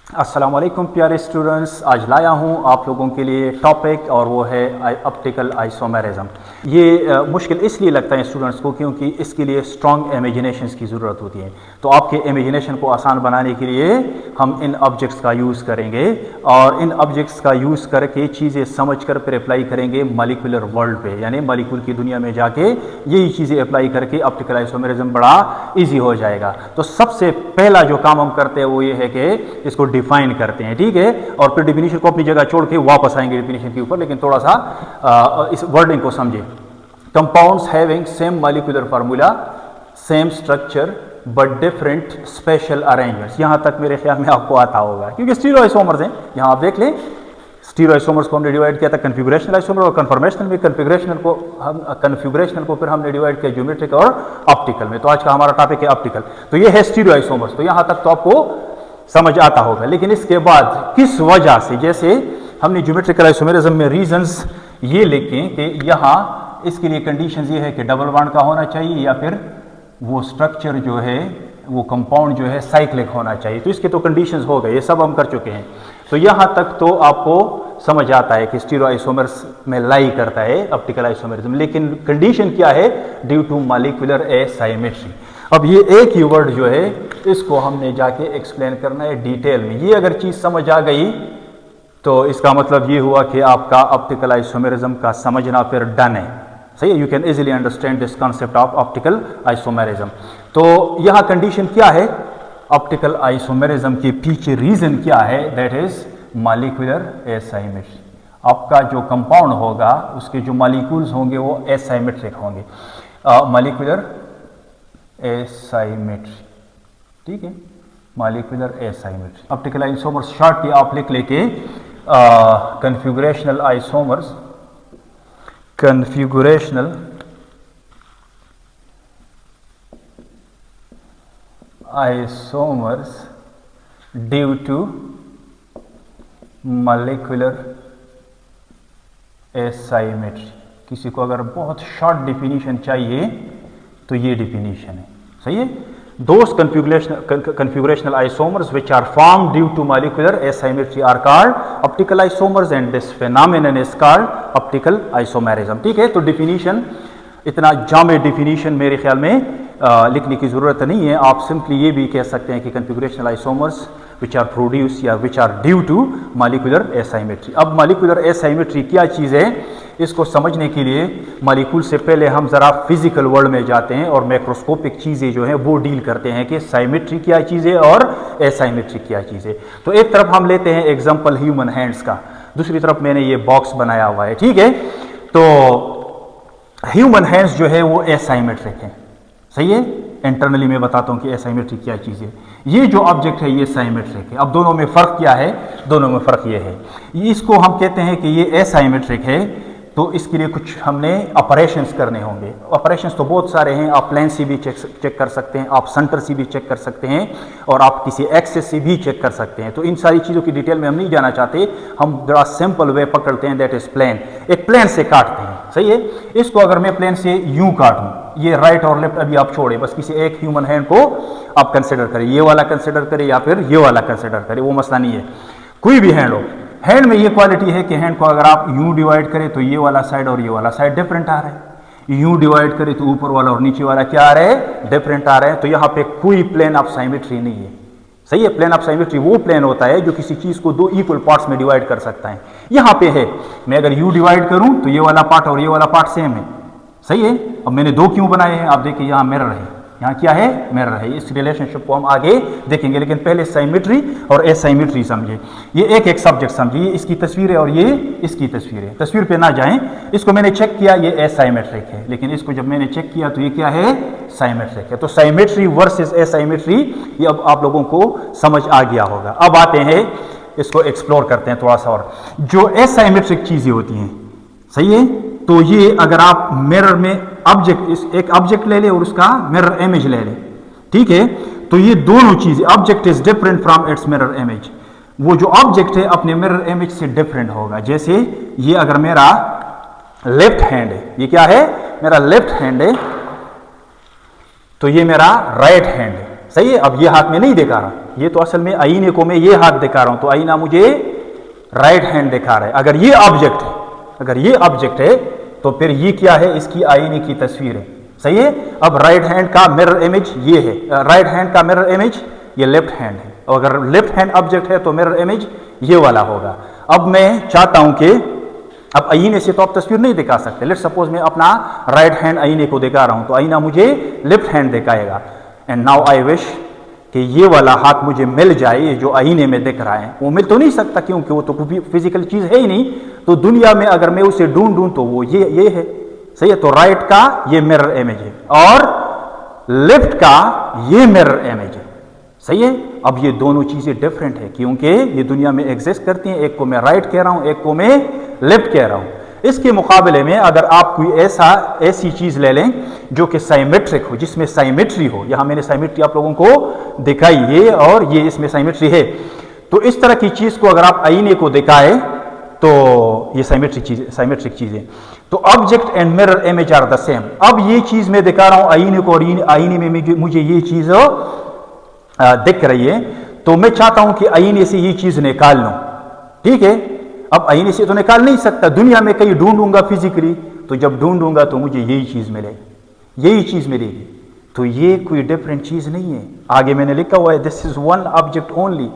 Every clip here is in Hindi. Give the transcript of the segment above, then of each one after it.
अस्सलाम वालेकुम प्यारे स्टूडेंट्स, आज लाया हूँ आप लोगों के लिए टॉपिक और वो है ऑप्टिकल आइसोमेरिज्म। ये मुश्किल इसलिए लगता है स्टूडेंट्स को क्योंकि इसके लिए स्ट्रॉन्ग इमेजिनेशंस की ज़रूरत होती है। तो आपके इमेजिनेशन को आसान बनाने के लिए हम इन ऑब्जेक्ट्स का यूज़ करेंगे और इन ऑब्जेक्ट्स का यूज़ करके चीज़ें समझ कर फिर अप्लाई करेंगे मॉलिक्यूलर वर्ल्ड पे, यानी मॉलिक्यूल की दुनिया में जाके यही चीज़ें अप्लाई करके ऑप्टिकल आइसोमेरिज्म बड़ा ईजी हो जाएगा। तो सबसे पहला जो काम हम करते हैं वो ये है कि इसको डिफाइन करते हैं, ठीक है, और फिर डिफिनीशन को अपनी जगह छोड़ के वापस आएंगे डिफिनीशन के ऊपर, लेकिन थोड़ा सा इस वर्डिंग को समझे। Compounds having same molecular formula, same structure but different special arrangements. यहां तक मेरे ख्याल में आपको आता होगा क्योंकि स्टीरियोआइसोमर्स हैं। यहां आप देख लें, स्टीरियोआइसोमर्स को हमने डिवाइड किया था कन्फिगरेशनल आइसोमर और कन्फॉर्मेशनल में। कन्फिगरेशनल को फिर हमने डिवाइड किया ज्योमेट्रिक और ऑप्टिकल में। तो आज का हमारा टॉपिक है ऑप्टिकल। तो ये है स्टीरियोआइसोमर्स। तो यहां तक तो आपको समझ आता होगा, लेकिन इसके बाद किस वजह से, जैसे हमने ज्योमेट्रिकल आइसोमेरिज्म में रीजंस ये लिखें कि यहाँ इसके लिए कंडीशंस ये है कि डबल बॉन्ड का होना चाहिए या फिर वो स्ट्रक्चर जो है वो कंपाउंड जो है साइक्लिक होना चाहिए। तो इसके तो कंडीशंस हो गए, ये सब हम कर चुके हैं। तो यहाँ तक तो आपको समझ आता है कि स्टीरियोआइसोमर्स में लाई करता है ऑप्टिकल आइसोमेरिज्म, लेकिन कंडीशन क्या है? Due to molecular asymmetry. अब ये एक ही वर्ड जो है इसको हमने जाके एक्सप्लेन करना है डिटेल में। ये अगर चीज समझ आ गई तो इसका मतलब ये हुआ कि आपका ऑप्टिकल आइसोमेरिज्म का समझना फिर डन है, सही है। You can easily understand this concept of optical isomerism. तो यहाँ कंडीशन क्या है ऑप्टिकल आइसोमेरिज्म के पीछे? रीजन क्या है? That is molecular asymmetry. आपका जो कंपाउंड होगा उसके जो मॉलिक्यूल्स होंगे वो एसाइमेट्रिक होंगे, मॉलिक्यूलर एसाइमेट्री, ठीक है, molecular asymmetry. Optical isomers shortly आप लिख लेके configurational isomers, configurational isomers due to molecular asymmetry. किसी को अगर बहुत शॉर्ट डिफिनीशन चाहिए तो ये डिफिनीशन है, सही है। Those configurational isomers which are formed due to molecular asymmetry are called optical isomers and this phenomenon is called optical isomerism, ठीक है। तो डिफिनीशन, इतना जामे डिफिनीशन मेरे ख्याल में लिखने की ज़रूरत नहीं है। आप सिंपली ये भी कह सकते हैं कि configurational isomers which are produced या which are due to molecular asymmetry। अब molecular asymmetry क्या चीज़ है, इसको समझने के लिए मॉलिक्यूल से पहले हम ज़रा फिजिकल वर्ल्ड में जाते हैं और मैक्रोस्कोपिक चीज़ें जो हैं वो डील करते हैं कि साइमेट्री क्या चीज़ है और एसाइमेट्री क्या चीज़ है। तो एक तरफ हम लेते हैं एग्जांपल ह्यूमन हैंड्स का, दूसरी तरफ मैंने ये बॉक्स बनाया हुआ है, ठीक है। तो ह्यूमन हैंड्स जो है वो एसाइमेट्रिक है, सही है। इंटरनली मैं बताता हूँ कि एसाइमेट्री क्या चीज़ है। ये जो ऑब्जेक्ट है ये साइमेट्रिक है। अब दोनों में फ़र्क क्या है? दोनों में फ़र्क ये है, इसको हम कहते हैं कि ये एसाइमेट्रिक है। तो इसके लिए कुछ हमने ऑपरेशंस करने होंगे। ऑपरेशंस तो बहुत सारे हैं, आप प्लेन से भी चेक कर सकते हैं, आप सेंटर से भी चेक कर सकते हैं और आप किसी एक्सेस से भी चेक कर सकते हैं। तो इन सारी चीज़ों की डिटेल में हम नहीं जाना चाहते, हम बड़ा सिंपल वे पकड़ते हैं, दैट इज प्लेन। एक प्लेन से काटते हैं, सही है। इसको अगर मैं प्लेन से यूं काटूं, ये राइट और लेफ्ट अभी आप छोड़े, बस किसी एक ह्यूमन हैंड को आप कंसिडर करें, ये वाला कंसिडर करें या फिर ये वाला कंसिडर करें, वो मसला नहीं है। कोई भी हैंड हो, हैंड में ये क्वालिटी है कि हैंड को अगर आप यूं डिवाइड करें तो ये वाला साइड और ये वाला साइड डिफरेंट आ रहा है, यूं डिवाइड करें तो ऊपर वाला और नीचे वाला क्या आ रहा है? डिफरेंट आ रहा है। तो यहाँ पे कोई प्लेन ऑफ साइमेट्री नहीं है, सही है। प्लेन ऑफ साइमेट्री वो प्लेन होता है जो किसी चीज को दो इक्वल पार्ट्स में डिवाइड कर सकता है। यहाँ पे है, मैं अगर यू डिवाइड करूं तो ये वाला पार्ट और ये वाला पार्ट सेम है, सही है। अब मैंने दो क्यों बनाए हैं? आप देखिए यहाँ मिरर है, यहाँ क्या है? मिरर है। इस रिलेशनशिप को हम आगे देखेंगे, लेकिन पहले साइमेट्री और एसाइमेट्री समझे। ये एक एक सब्जेक्ट समझिए, ये इसकी तस्वीर है और ये इसकी तस्वीर है। तस्वीर पे ना जाएं, इसको मैंने चेक किया ये एसाइमेट्रिक है, लेकिन इसको जब मैंने चेक किया तो ये क्या है? साइमेट्रिक है। तो साइमेट्री वर्सेस एसाइमेट्री ये अब आप लोगों को समझ आ गया होगा। अब आते हैं, इसको एक्सप्लोर करते हैं थोड़ा सा और। जो एसाइमेट्रिक चीजें होती हैं, सही है, तो ये अगर आप मिरर में ऑब्जेक्ट, एक ऑब्जेक्ट ले ले और उसका मिरर इमेज ले ले, ठीक है, तो ये दोनों चीजें, object is different from its mirror image. वो जो ऑब्जेक्ट है अपने मिरर इमेज से डिफरेंट होगा। जैसे ये अगर मेरा लेफ्ट हैंड है, ये क्या है? मेरा लेफ्ट हैंड है, तो ये मेरा राइट हैंड है, सही है। अब ये हाथ में नहीं दिखा रहा, ये तो असल में आईने को मैं ये हाथ दिखा रहा हूं, तो आईना मुझे राइट हैंड दिखा रहा है। अगर ये ऑब्जेक्ट है, अगर ये ऑब्जेक्ट है तो फिर ये क्या है, इसकी आईने की तस्वीर है, सही है। अब राइट हैंड का मिरर इमेज ये है, राइट हैंड का मिरर इमेज ये लेफ्ट हैंड है, और अगर लेफ्ट हैंड ऑब्जेक्ट है तो मिरर इमेज ये वाला होगा। अब मैं चाहता हूं कि अब आईने से तो आप तस्वीर नहीं दिखा सकते, लेट्स सपोज मैं अपना राइट हैंड आईने को दिखा रहा हूं तो आईना मुझे लेफ्ट हैंड दिखाएगा। एंड नाउ आई विश कि ये वाला हाथ मुझे मिल जाए, ये जो आईने में दिख रहा है। वो मिल तो नहीं सकता क्योंकि वो तो कोई फिजिकल चीज है ही नहीं, तो दुनिया में अगर मैं उसे ढूंढूं तो वो ये है, सही है। तो राइट का ये मिरर इमेज है और लेफ्ट का ये मिरर इमेज है, सही है। अब ये दोनों चीजें डिफरेंट है क्योंकि ये दुनिया में एग्जिस्ट करती हैं, एक को मैं राइट कह रहा हूं, एक को मैं लेफ्ट कह रहा हूं। इसके मुकाबले में अगर आप कोई ऐसी चीज ले लें जो कि साइमेट्रिक हो, जिसमें साइमेट्री हो, यहां मैंने साइमेट्री आप लोगों को दिखाई है और ये इसमें साइमेट्री है, तो इस तरह की चीज को अगर आप आईने को दिखाए तो ये साइमेट्रिक चीज है। तो object and mirror image are the same. अब ये चीज मैं दिखा रहा हूं आईने को, और आईने में मुझे ये चीज दिख रही है, तो मैं चाहता हूं कि आईने से ये चीज निकाल लूं, ठीक है। अब आईने से तो निकाल नहीं सकता, दुनिया में कहीं ढूंढूंगा फिजिकली, तो जब ढूंढूंगा तो मुझे यही चीज मिलेगी, यही चीज मिलेगी। तो ये कोई डिफरेंट चीज नहीं है। आगे मैंने लिखा हुआ है this is one object only,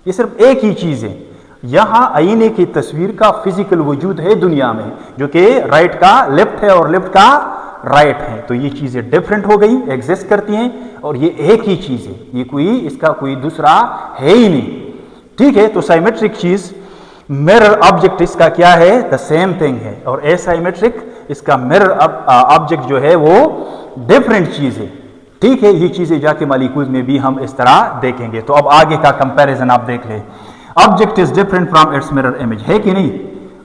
ये सिर्फ एक ही चीज है। यहां आईने की तस्वीर का फिजिकल वजूद है दुनिया में, जो कि राइट का लेफ्ट है और लेफ्ट का राइट है। तो ये चीजें डिफरेंट हो गई, एग्जिस्ट करती हैं, और ये एक ही चीज है, ये कोई इसका कोई दूसरा है ही नहीं, ठीक है। तो साइमेट्रिक चीज मिरर ऑब्जेक्ट इसका क्या है, द सेम थिंग है, और एसाइमेट्रिक इसका मिरर ऑब्जेक्ट जो है वो डिफरेंट चीज है, ठीक है। ये चीजें जाके मॉलिक्यूल्स में भी हम इस तरह देखेंगे। तो अब आगे का कंपैरिजन आप देख ले। Object is different from its mirror image, है कि नहीं।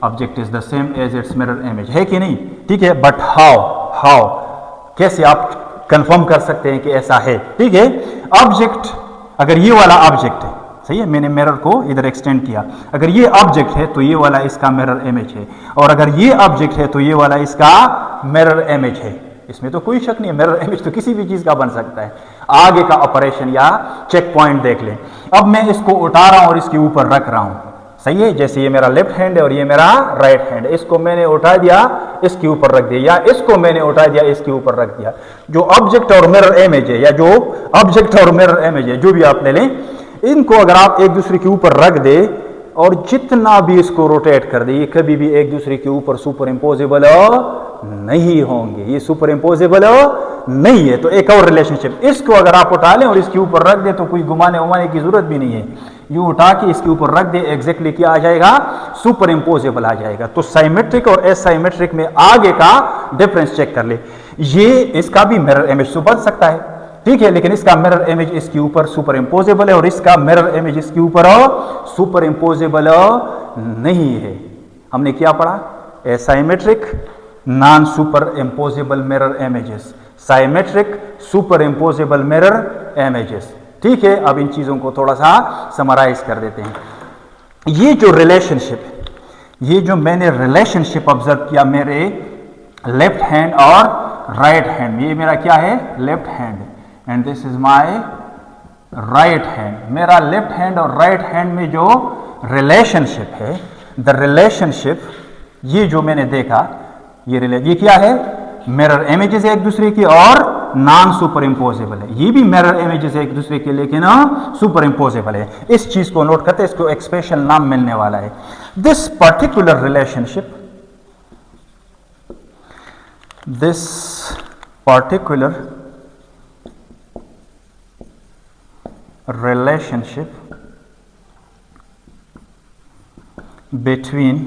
Object is the same as its mirror image, है कि नहीं, ठीक है। बट हाउ कैसे आप कंफर्म कर सकते हैं कि ऐसा है, ठीक है। ऑब्जेक्ट, अगर ये वाला ऑब्जेक्ट है, सही है, मैंने मिरर को इधर एक्सटेंड किया, अगर ये ऑब्जेक्ट है तो ये वाला इसका मिरर इमेज है, और अगर ये ऑब्जेक्ट है तो ये वाला इसका मिरर इमेज है। इसमें तो कोई शक नहीं है, मिरर इमेज तो किसी भी चीज का बन सकता है। आगे का ऑपरेशन या चेक पॉइंट देख लें। अब मैं इसको उठा रहा हूं और इसके ऊपर रख रहा हूं, सही है। जैसे ये मेरा लेफ्ट हैंड है और ये मेरा राइट हैंड है, इसको मैंने उठा दिया, इसके ऊपर रख दिया, या इसको मैंने उठा दिया, इसके ऊपर रख दिया। जो ऑब्जेक्ट और मिरर इमेज है, या जो ऑब्जेक्ट और मिरर इमेज है, जो भी आप ले लें, इनको अगर आप एक दूसरे के ऊपर रख दे और जितना भी इसको रोटेट कर दे, ये कभी भी एक दूसरे के ऊपर सुपर इम्पोजेबल नहीं होंगे, ये सुपर इम्पोजेबल नहीं है। तो एक और रिलेशनशिप, इसको अगर आप उठा लें और इसके ऊपर रख दे तो कोई घुमाने उमाने की जरूरत भी नहीं है, यू उठा के इसके ऊपर रख दे, एग्जैक्टली क्या आ जाएगा, सुपर इम्पोजेबल आ जाएगा। तो साइमेट्रिक और एसाइमेट्रिक में आगे का डिफरेंस चेक कर ले। ये इसका भी मिरर इमेज तो बन सकता है, ठीक है, लेकिन इसका मिरर इमेज इसके ऊपर सुपर इम्पोजेबल है और इसका मिरर इमेज इसके ऊपर सुपर इम्पोजेबल नहीं है। हमने क्या पढ़ा, asymmetric non superimposable mirror images, symmetric superimposable mirror images, ठीक है। अब इन चीजों को थोड़ा सा समराइज कर देते हैं। ये जो रिलेशनशिप, ये जो मैंने रिलेशनशिप ऑब्जर्व किया मेरे लेफ्ट हैंड और राइट हैंड, ये मेरा क्या है, left hand, and this is my right hand. मेरा लेफ्ट हैंड और राइट हैंड में जो रिलेशनशिप है, द रिलेशनशिप, ये जो मैंने देखा, ये क्या है, मिरर इमेजेस एक दूसरे की और नॉन सुपर इम्पोजेबल है। ये भी मिरर इमेजेस एक दूसरे के, लेकिन सुपर इम्पोजेबल है। इस चीज को नोट करते हैं, इसको एक स्पेशल नाम मिलने वाला है। This particular relationship, this particular relationship between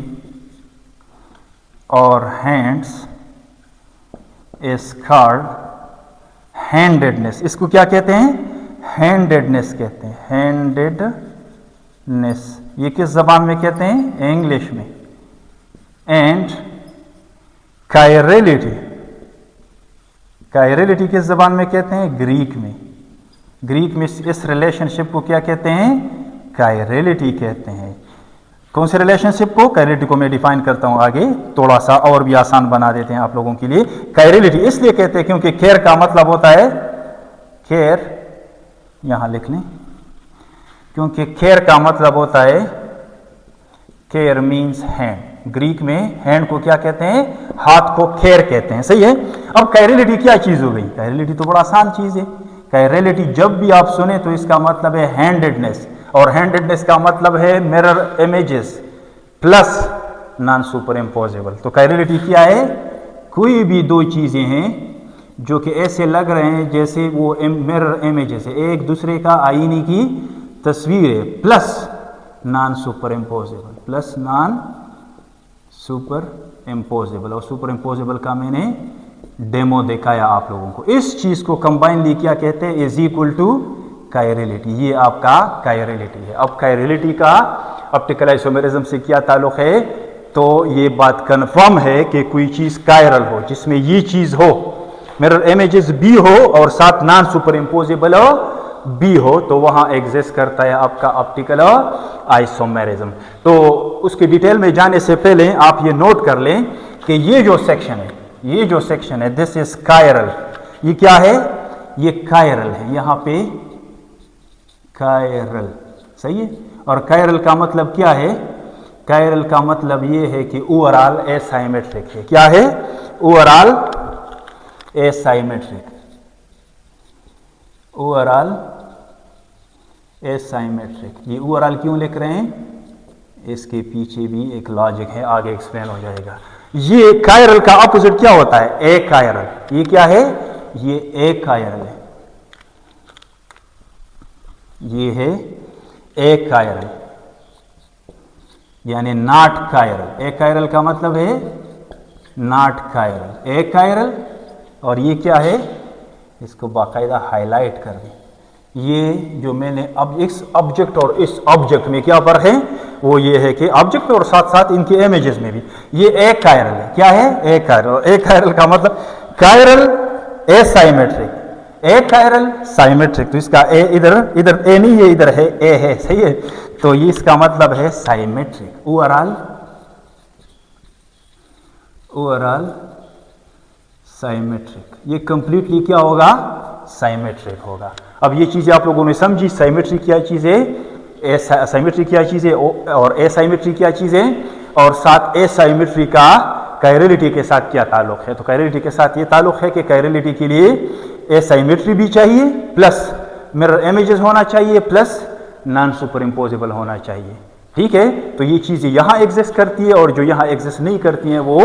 our hands is called handedness। इसको क्या कहते हैं, handedness कहते हैं, handedness। ये किस जबान में कहते हैं, इंग्लिश में। एंड कायरलिटी, कायरलिटी किस जबान में कहते हैं, ग्रीक में। ग्रीक में इस रिलेशनशिप को क्या कहते हैं, कायरलिटी कहते हैं। कौन से रिलेशनशिप को, कायरलिटी को मैं डिफाइन करता हूं आगे, थोड़ा सा और भी आसान बना देते हैं आप लोगों के लिए। कायरलिटी इसलिए कहते हैं क्योंकि केयर का मतलब होता है केयर यहां लिख लें, क्योंकि खेर का मतलब होता है, खेर मीन्स हैंड। ग्रीक में हैंड को क्या कहते हैं? हाथ को खेर कहते हैं। सही है। अब कायरलिटी क्या चीज हो गई? कायरलिटी तो बड़ा आसान चीज है। कायरलिटी जब भी आप सुने तो इसका मतलब है हैंडेडनेस, और हैंडेडनेस का मतलब है mirror images plus non super imposable. तो कायरलिटी क्या है? कोई भी दो चीजें हैं जो कि ऐसे लग रहे हैं जैसे वो मिरर इमेजेस है, एक दूसरे का आईने की तस्वीर है, plus non super imposable, plus non super imposable. और सुपर इम्पोजेबल का मैंने डेमो दिखाया आप लोगों को। इस चीज को कंबाइनली क्या कहते हैं? Is equal to chirality. ये आपका कायरलिटी है। अब कायरलिटी का ऑप्टिकल आइसोमेरिज्म से क्या ताल्लुक है? तो ये बात कंफर्म है कि कोई चीज कायरल हो, जिसमें ये चीज हो, मिरर इमेजेस भी हो और साथ नॉन सुपर इम्पोजेबल भी हो, तो वहां एग्जिस्ट करता है आपका ऑप्टिकल आइसोमेरिज्म। तो उसके डिटेल में जाने से पहले आप ये नोट कर लें कि ये जो सेक्शन है, ये जो सेक्शन है, दिस इज कायरल। ये क्या है? ये कायरल है, यहां पे कायरल। सही है। और कायरल का मतलब क्या है? कायरल का मतलब ये है कि ओवरऑल एसाइमेट्रिक है। क्या है? Overall asymmetric, overall asymmetric. ये ओवरऑल क्यों लिख रहे हैं? इसके पीछे भी एक लॉजिक है, आगे एक्सप्लेन हो जाएगा। ये कायरल का ऑपोजिट क्या होता है? ए कायरल। ये क्या है? ये ए कायरल है, ये है ए कायरल, यानी नॉट कायरल। ए कायरल का मतलब है नॉट कायरल, ए कायरल। और ये क्या है? इसको बाकायदा हाईलाइट कर दें। ये जो मैंने अब इस ऑब्जेक्ट और इस ऑब्जेक्ट में क्या फर्क है? वो ये है कि ऑब्जेक्ट और साथ साथ इनके इमेजेस में भी ये ए कायरल है। क्या है? ए कायरल। ए कायरल का मतलब कायरल एसाइमेट्रिक, ए कायरल साइमेट्रिक। तो इसका ए इधर ए नहीं है, इधर है ए है। सही है। तो ये इसका मतलब है साइमेट्रिक, ओवरऑल साइमेट्रिक। ये कंप्लीटली क्या होगा? साइमेट्रिक होगा। अब ये चीजें आप लोगों ने समझी, साइमेट्री क्या चीज है, साइमेट्री क्या चीज है और एसाइमेट्री क्या चीज है, और साथ एसाइमेट्री का कायरलिटी के साथ क्या ताल्लुक है। तो कायरलिटी के साथ ये ताल्लुक है कि कायरलिटी के लिए एसाइमेट्री भी चाहिए, प्लस मिरर इमेजेस होना चाहिए, प्लस नॉन सुपर इम्पोजेबल होना चाहिए। ठीक है। तो ये चीजें यहां एग्जिस्ट करती है, और जो यहां एग्जिस्ट नहीं करती हैं वो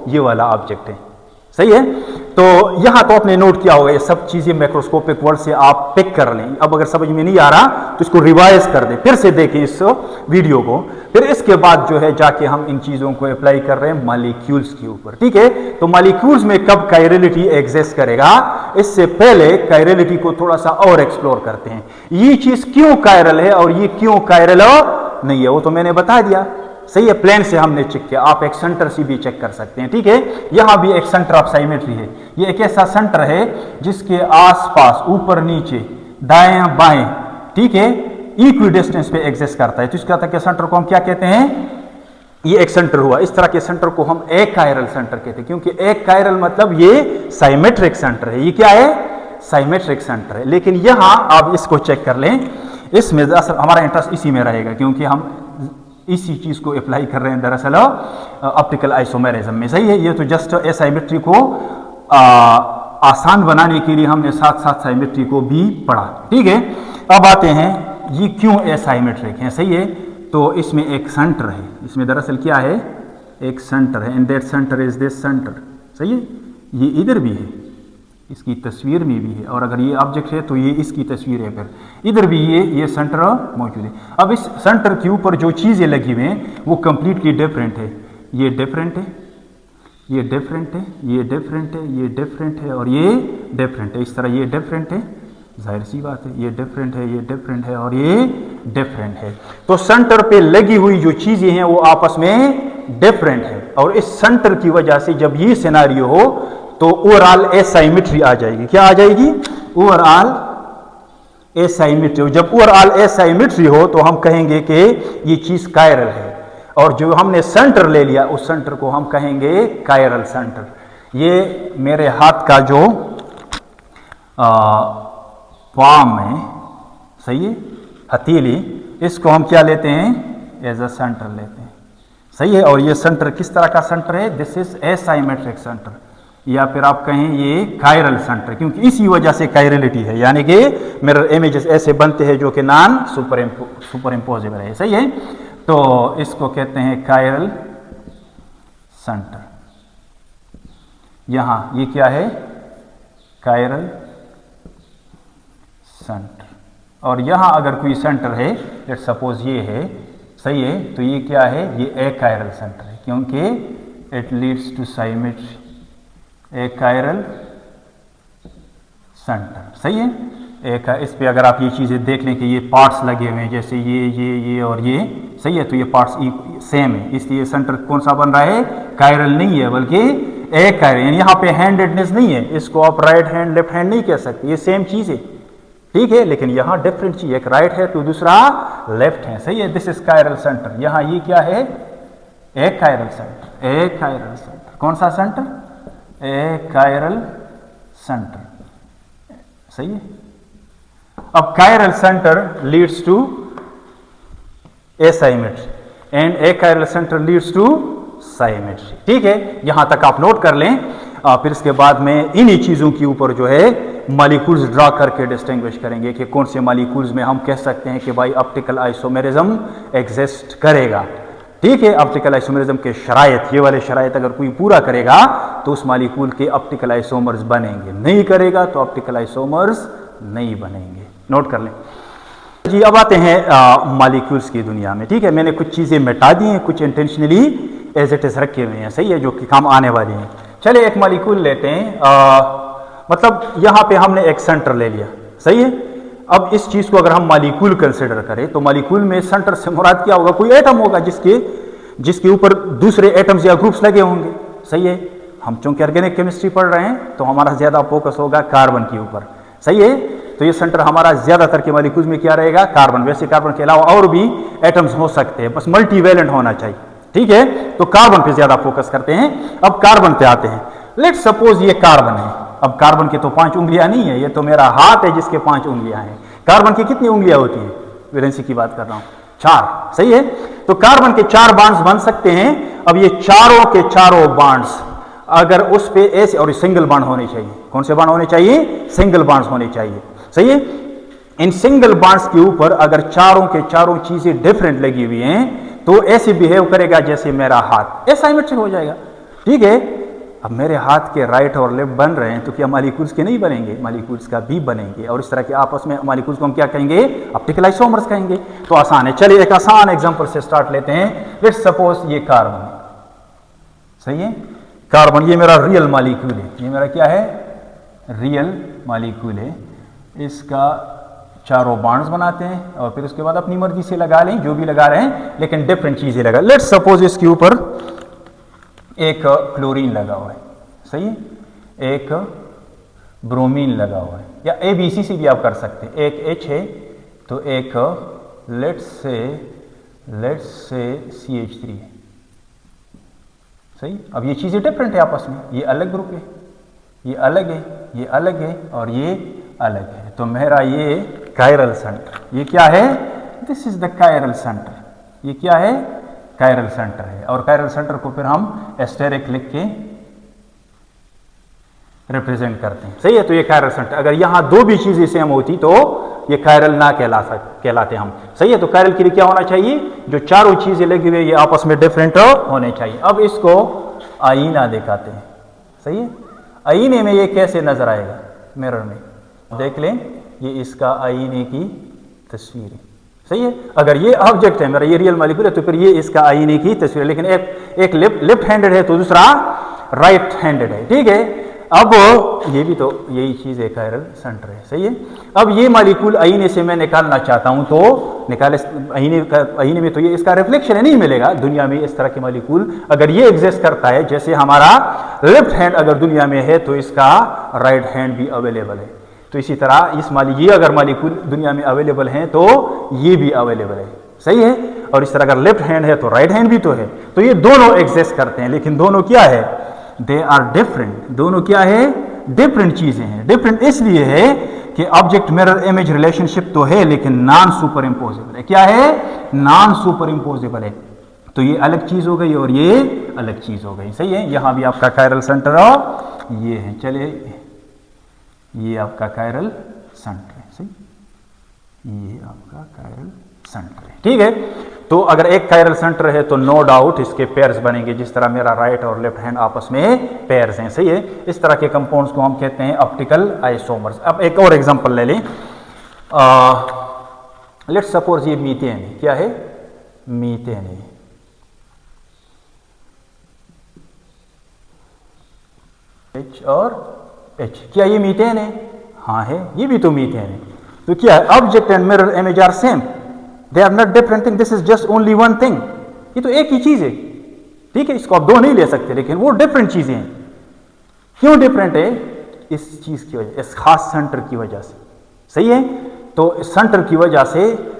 ये वाला ऑब्जेक्ट है। सही है। तो यहां तो आपने नोट किया होगा, ये सब चीजें मैक्रोस्कोपिक वर्ड से आप पिक कर लें। अब अगर समझ में नहीं आ रहा तो इसको रिवाइज कर दें, फिर से देखें इस वीडियो को। फिर इसके बाद जो है जाके हम इन चीजों को अप्लाई कर रहे हैं मॉलिक्यूल्स के ऊपर। ठीक है। तो मॉलिक्यूल्स में कब कायरलिटी एग्जिस्ट करेगा, इससे पहले कायरलिटी को थोड़ा सा और एक्सप्लोर करते हैं। ये चीज क्यों कायरल है और ये क्यों कायरल नहीं है, वो तो मैंने बता दिया। सही है। प्लेन से हमने चेक किया, आप एक सेंटर से भी चेक कर सकते हैं। ठीक है। यहां भी एक सेंटर ऑफ साइमेट्री है। ये एक ऐसा सेंटर है जिसके आसपास ऊपर नीचे दाएं बाएं, ठीक है, इक्वी डिस्टेंस पे एग्जिस्ट करता है। तो इसका तक सेंटर को हम क्या कहते हैं? ये एक सेंटर हुआ। इस तरह के सेंटर को हम एक कायरल सेंटर कहते हैं, क्योंकि एक कायरल मतलब ये साइमेट्रिक सेंटर है। ये क्या है? साइमेट्रिक सेंटर है। लेकिन यहां आप इसको चेक कर लें, इसमें हमारा इंटरेस्ट इसी में रहेगा, क्योंकि हम इसी चीज को अप्लाई कर रहे हैं दरअसल ऑप्टिकल आइसोमेरिज्म में। सही है। ये तो जस्ट एसाइमेट्री को आसान बनाने के लिए हमने साथ साथ साइमेट्री को भी पढ़ा। ठीक है। अब आते हैं ये क्यों एसाइमेट्रिक है। सही है। तो इसमें एक सेंटर है, इसमें दरअसल क्या है? एक सेंटर है, and that centre is this centre. सही है। ये इधर भी है, इसकी तस्वीर में भी है, और अगर ये ऑब्जेक्ट है तो ये इसकी तस्वीर है, फिर इधर भी ये सेंटर मौजूद है। अब इस सेंटर के ऊपर जो चीजें लगी हुई हैं वो कंप्लीटली डिफरेंट है। ये डिफरेंट है, ये डिफरेंट है, ये डिफरेंट है, ये डिफरेंट है, और ये डिफरेंट है। इस तरह ये डिफरेंट है, जाहिर सी बात है, ये डिफरेंट है, ये डिफरेंट है, और ये डिफरेंट है। तो सेंटर पे लगी हुई जो चीजें हैं वो आपस में डिफरेंट है, और इस सेंटर की वजह से जब ये सिनेरियो हो तो ओवरऑल एसाइमेट्री आ जाएगी। क्या आ जाएगी? ओवरऑल एसाइमेट्री। जब ओवरऑल एसाइमेट्री हो तो हम कहेंगे कि ये चीज कायरल है, और जो हमने सेंटर ले लिया उस सेंटर को हम कहेंगे कायरल सेंटर। ये मेरे हाथ का जो पाम है, सही है, हथेली, इसको हम क्या लेते हैं, एज अ सेंटर लेते हैं। सही है, और ये सेंटर किस तरह का सेंटर है, दिस इज एसाइमेट्रिक सेंटर, या फिर आप कहें ये कायरल सेंटर, क्योंकि इसी वजह से कायरलिटी है, यानी कि मिरर इमेजेस ऐसे बनते हैं जो कि नॉन सुपर इम्पोजेबल है। सही है, तो इसको कहते हैं कायरल सेंटर। यहां ये क्या है, कायरल सेंटर, और यहां अगर कोई सेंटर है, लेट सपोज ये है, सही है, तो ये क्या है, ये ए कायरल सेंटर है, क्योंकि it leads to symmetry, a chiral centre. सही है, एक इस पे अगर आप ये चीज़ें देख लें कि ये पार्ट्स लगे हुए हैं, जैसे ये और ये, सही है, तो ये पार्ट्स सेम है, इसलिए सेंटर कौन सा बन रहा है, कायरल नहीं है, बल्कि एक कायरल, यानी यहाँ पे हैंडेडनेस नहीं है, इसको आप राइट हैंड लेफ्ट हैंड नहीं कह सकते, ये सेम चीज़ है, ठीक है, लेकिन यहाँ डिफरेंट चीज, एक राइट है तो दूसरा लेफ्ट है। सही है, दिस इज कायरल सेंटर। यहाँ ये क्या है, एक कायरल सेंटर, एक कायरल सेंटर, कौन सा सेंटर, एक कायरल सेंटर। सही है, अब chiral centre leads to asymmetry and a chiral centre leads to symmetry. ठीक है, यहां तक आप नोट कर लें, फिर इसके बाद में इन्हीं चीजों के ऊपर जो है मॉलिक्यूल्स ड्रा करके डिस्टिंग्विश करेंगे कि कौन से मॉलिक्यूल्स में हम कह सकते हैं कि भाई ऑप्टिकल आइसोमेरिज्म एग्जिस्ट करेगा। ठीक है, ऑप्टिकल आइसोमेरिज्म के शराइत, ये वाले शराइत अगर कोई पूरा करेगा तो उस मॉलिक्यूल के ऑप्टिकल आइसोमर्स बनेंगे, नहीं करेगा तो ऑप्टिकल आइसोमर्स नहीं बनेंगे। नोट कर लें जी। अब आते हैं मॉलिक्यूल्स की दुनिया में। ठीक है, मैंने कुछ चीजें मिटा दी हैं, कुछ इंटेंशनली एज इट इज रखे हुए हैं, सही है, जो कि काम आने वाली हैं। चलिए एक मॉलिक्यूल लेते हैं, मतलब यहां पे हमने एक सेंटर ले लिया, सही है। अब इस चीज को अगर हम मॉलिक्यूल कंसिडर करें तो मॉलिक्यूल में सेंटर से मुराद क्या होगा, कोई एटम होगा जिसके ऊपर दूसरे एटम्स या ग्रुप्स लगे होंगे, सही है। हम चूंकि ऑर्गेनिक केमिस्ट्री पढ़ रहे हैं तो हमारा ज्यादा फोकस होगा कार्बन के ऊपर, सही है। तो ये सेंटर हमारा ज्यादातर के मॉलिक्यूल्स में क्या रहेगा, कार्बन। वैसे कार्बन के अलावा और भी एटम्स हो सकते हैं, बस मल्टीवैलेंट होना चाहिए, ठीक है। तो कार्बन पे ज्यादा फोकस करते हैं। अब कार्बन पे आते हैं, लेट्स सपोज ये कार्बन है। अब कार्बन की तो 5 उंगलियां नहीं है, ये तो मेरा हाथ है जिसके 5 उंगलियां हैं। कार्बन की कितनी उंगलियां होती हैं, वैलेंसी की बात कर रहा हूं, 4, सही है। तो कार्बन के 4 बॉन्ड्स बन सकते हैं। अब ये चारों के चारों बॉन्ड्स अगर उस पे ऐसे, और सिंगल बॉन्ड होने चाहिए, कौन से बॉन्ड होने चाहिए, सिंगल बॉन्ड्स होने चाहिए, सही है। इन सिंगल बॉन्ड्स के ऊपर अगर चारों के चारों चीजें डिफरेंट लगी हुई हैं तो ऐसे बिहेव करेगा जैसे मेरा हाथ, एसाइमेट्रिक हो जाएगा, ठीक है। अब मेरे हाथ के राइट और लेफ्ट बन रहे हैं तो क्या मॉलिक्यूल्स के नहीं बनेंगे, मॉलिक्यूल्स का भी बनेंगे। और इस तरह के आपस में मॉलिक्यूल्स को हम क्या कहेंगे, ऑप्टिकल आइसोमर्स कहेंगे। तो आसान है, चलिए एक आसान एग्जांपल से स्टार्ट लेते हैं। लेट्स सपोज ये कार्बन है, सही है। कार्बन ये मेरा रियल मॉलिक्यूल है, ये मेरा क्या है, रियल मॉलिक्यूल है। इसका चारों बॉन्ड्स बनाते हैं और फिर उसके बाद अपनी मर्जी से लगा लें जो भी लगा रहे हैं, लेकिन डिफरेंट चीजें लगा। लेट्स सपोज इसके ऊपर एक क्लोरीन लगा हुआ है, सही है, एक ब्रोमीन लगा हुआ है, या ABC से भी आप कर सकते हैं। एक H है तो एक लेट्स से CH3 है, सही। अब ये चीजें डिफरेंट है आपस में, ये अलग ग्रुप है, ये अलग है, ये अलग है और ये अलग है। तो मेरा ये कायरल सेंटर, ये क्या है, this is the chiral centre. ये क्या है, कायरल सेंटर है। और कायरल सेंटर को फिर हम एस्टेरिक लिख के रिप्रेजेंट करते हैं, सही है। तो ये कायरल सेंटर, अगर यहां दो भी चीजें सेम होती तो ये कायरल ना कहलाते हम, सही है। तो कायरल के लिए क्या होना चाहिए, जो चारों चीजें लगी हुई ये आपस में डिफरेंट होने चाहिए। अब इसको आईना दिखाते हैं, सही है। आईने में ये कैसे नजर आएगा, मिरर में देख लें, ये इसका आईने की तस्वीर है, सही है। अगर ये ऑब्जेक्ट है मेरा, ये रियल मॉलिक्यूल है, तो फिर ये इसका आईने की तस्वीर है। लेकिन एक लेफ्ट हैंडेड है तो दूसरा राइट हैंडेड है, ठीक है। अब ये भी तो यही चीज है, कायरल सेंटर है, सही है। अब ये मॉलिक्यूल आईने से मैं निकालना चाहता हूं तो निकाले, आईने में तो ये इसका रिफ्लेक्शन नहीं मिलेगा दुनिया में। इस तरह के मॉलिक्यूल अगर ये एग्जिस्ट करता है, जैसे हमारा लेफ्ट हैंड अगर दुनिया में है तो इसका राइट हैंड भी अवेलेबल है। तो इसी तरह ये अगर मॉलिक्यूल दुनिया में अवेलेबल हैं तो ये भी अवेलेबल है, सही है। और इस तरह अगर लेफ्ट हैंड है तो राइट हैंड भी तो है। तो ये दोनों एग्जिस्ट करते हैं, लेकिन दोनों क्या है, दे आर डिफरेंट। दोनों क्या है, डिफरेंट चीजें हैं। डिफरेंट इसलिए है कि ऑब्जेक्ट मिरर इमेज रिलेशनशिप तो है लेकिन नॉन सुपर इम्पोजेबल है। क्या है? नॉन सुपर इम्पोजेबल है। तो ये अलग चीज हो गई और ये अलग चीज हो गई। सही है। यहां भी आपका कायरल सेंटर और ये है, चलिए ये आपका कायरल सेंटर है। सही, ये आपका कायरल सेंटर है। ठीक है। तो अगर एक कायरल सेंटर है तो नो डाउट इसके पेयर्स बनेंगे, जिस तरह मेरा राइट और लेफ्ट हैंड आपस में पेयर्स हैं। सही है। इस तरह के कंपाउंड्स को हम कहते हैं ऑप्टिकल आइसोमर्स। अब एक और एग्जांपल ले लें। लेट्स सपोज ये मीथेन है। क्या है? मीथेन है। H और H, क्या ये मीथेन है? हाँ है, ये भी तो मीथेन है। तो क्या है? Object and mirror image are same, they are not different thing, this is just only one thing. ये तो एक ही चीज है। ठीक है, इसको आप दो नहीं ले सकते, लेकिन वो डिफरेंट चीजें हैं। क्यों डिफरेंट है? इस चीज की वजह, इस खास सेंटर की वजह से। सही है। तो इस सेंटर की वजह से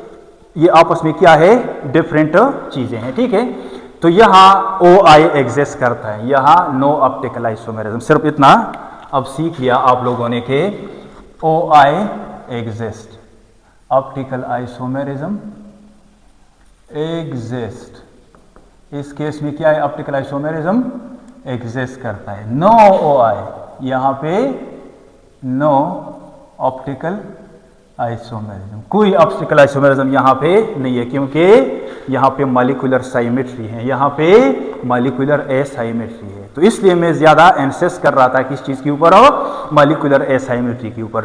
ये आपस में क्या है? डिफरेंट चीजें हैं। ठीक है। तो यहां OI एग्जिस्ट करता है, यहां नो ऑप्टिकल आइसोमेरिज्म। सिर्फ इतना अब सीख लिया आप लोगों ने कि OI exist, optical isomerism exist. इस केस में क्या है? ऑप्टिकल आइसोमेरिज्म एग्जिस्ट करता है। नो OI, यहां पे नो ऑप्टिकल आइसोमेरिज्म, कोई ऑप्टिकल आइसोमेरिज्म यहां पे नहीं है, क्योंकि यहां पे मॉलिक्यूलर साइमेट्री है, यहां पे मॉलिक्यूलर असाइमेट्री है। तो इसलिए मैं ज्यादा इंसिस्ट कर रहा था किस चीज के ऊपर? और मॉलिक्यूलर असाइमेट्री के ऊपर।